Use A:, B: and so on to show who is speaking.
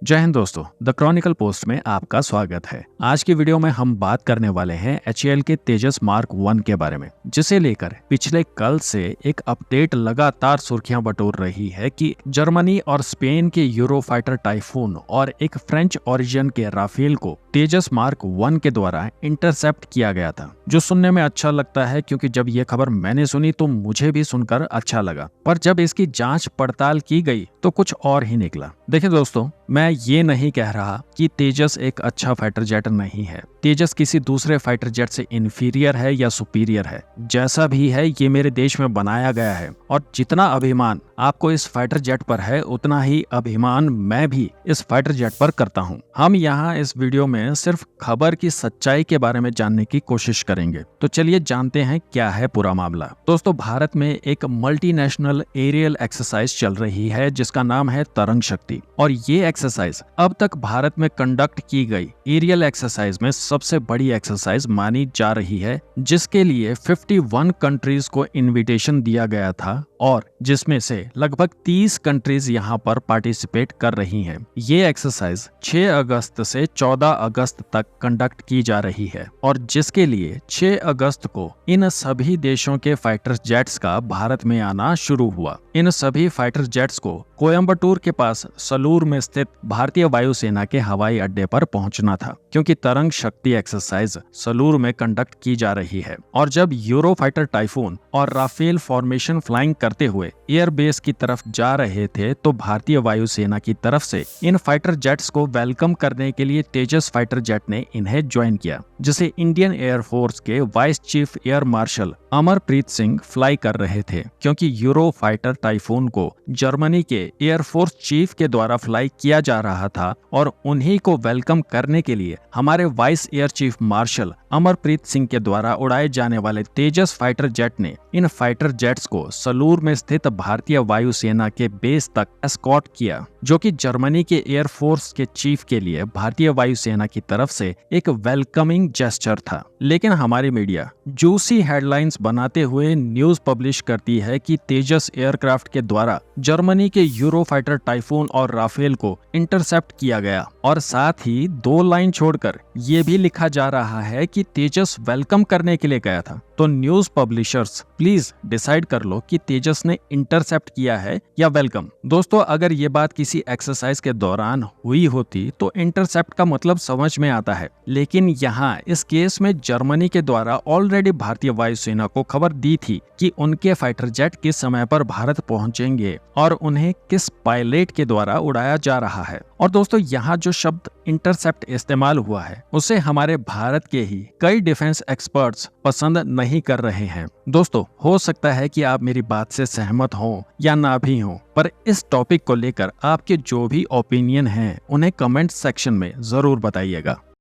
A: जय हिंद दोस्तों, the Chronicle post में आपका स्वागत है। आज की वीडियो में हम बात करने वाले हैं HAL के तेजस मार्क 1 के बारे में, जिसे लेकर पिछले कल से एक अपडेट लगातार सुर्खियां बटोर रही है कि जर्मनी और स्पेन के यूरोफाइटर टाइफून और एक फ्रेंच ओरिजिन के राफेल को तेजस मार्क 1 के द्वारा इंटरसेप्ट किया गया था, जो सुनने में अच्छा लगता है क्योंकि जब ये खबर मैंने सुनी तो मुझे भी सुनकर अच्छा लगा, पर जब इसकी जांच पड़ताल की गई तो कुछ और ही निकला। देखिए दोस्तों, मैं ये नहीं कह रहा कि तेजस एक अच्छा फाइटर जेट नहीं है। तेजस किसी दूसरे फाइटर जेट से इन्फीरियर है या सुपीरियर है। जैसा भी है, ये मेरे देश में बनाया गया है और जितना अभिमान आपको इस फाइटर जेट पर है उतना ही अभिमान मैं भी इस फाइटर जेट पर करता हूँ। हम यहाँ इस वीडियो में सिर्फ खबर की सच्चाई के बारे में जानने की कोशिश करेंगे। तो चलिए जानते हैं क्या है पूरा मामला। दोस्तों, भारत में एक मल्टीनेशनल एरियल एक्सरसाइज चल रही है जिसका नाम है तरंग शक्ति, और ये एक्सरसाइज अब तक भारत में कंडक्ट की गई एरियल एक्सरसाइज में सबसे बड़ी एक्सरसाइज मानी जा रही है, जिसके लिए 51 कंट्रीज को इनविटेशन दिया गया था और जिसमें से लगभग 30 कंट्रीज यहाँ पर पार्टिसिपेट कर रही हैं। ये एक्सरसाइज 6 अगस्त से 14 अगस्त तक कंडक्ट की जा रही है और जिसके लिए 6 अगस्त को इन सभी देशों के फाइटर जेट्स का भारत में आना शुरू हुआ। इन सभी फाइटर जेट्स को कोयम्बटूर के पास सलूर में स्थित भारतीय वायुसेना के हवाई अड्डे पर पहुंचना था, क्योंकि तरंग शक्ति एक्सरसाइज सलूर में कंडक्ट की जा रही है। और जब यूरोफाइटर टाइफून और राफेल फॉर्मेशन फ्लाइंग करते हुए एयरबेस की तरफ जा रहे थे तो भारतीय वायुसेना की तरफ से इन फाइटर जेट्स को वेलकम करने के लिए तेजस फाइटर जेट ने इन्हें ज्वाइन किया, जिसे इंडियन एयरफोर्स के vice chief air marshal Amarpreet Singh fly कर रहे थे, क्योंकि यूरोफाइटर टाइफून को जर्मनी के एयरफोर्स चीफ के द्वारा फ्लाई किया जा रहा था और उन्हीं को वेलकम करने के लिए हमारे vice air chief marshal Amarpreet Singh के द्वारा उड़ाए जाने वाले तेजस फाइटर जेट ने इन फाइटर जेट्स को सलूर में स्थित भारतीय वायुसेना के बेस तक एस्कॉर्ट किया, जो कि जर्मनी के एयरफोर्स के चीफ के लिए भारतीय वायुसेना की तरफ से एक वेलकमिंग जेस्चर था। लेकिन हमारी मीडिया जूसी हेडलाइंस बनाते हुए न्यूज पब्लिश करती है कि तेजस एयरक्राफ्ट के द्वारा जर्मनी के यूरोफाइटर टाइफून और राफेल को इंटरसेप्ट किया गया, और साथ ही 2 लाइन छोड़कर ये भी लिखा जा रहा है कि तेजस वेलकम करने के लिए गया था। तो न्यूज पब्लिशर्स प्लीज डिसाइड कर लो कि तेजस ने इंटरसेप्ट किया है या वेलकम। दोस्तों, अगर ये बात किसी एक्सरसाइज के दौरान हुई होती तो इंटरसेप्ट का मतलब समझ में आता है, लेकिन यहाँ इस केस में जर्मनी के द्वारा ऑलरेडी भारतीय वायुसेना को खबर दी थी कि उनके फाइटर जेट किस समय पर भारत पहुंचेंगे और उन्हें किस पायलट के द्वारा उड़ाया जा रहा है। और दोस्तों, यहाँ जो शब्द इंटरसेप्ट इस्तेमाल हुआ है उसे हमारे भारत के ही कई डिफेंस एक्सपर्ट्स पसंद नहीं कर रहे हैं। दोस्तों, हो सकता है कि आप मेरी बात से सहमत हो या ना भी हो, पर इस टॉपिक को लेकर आपके जो भी ओपिनियन हैं उन्हें कमेंट सेक्शन में जरूर बताइएगा।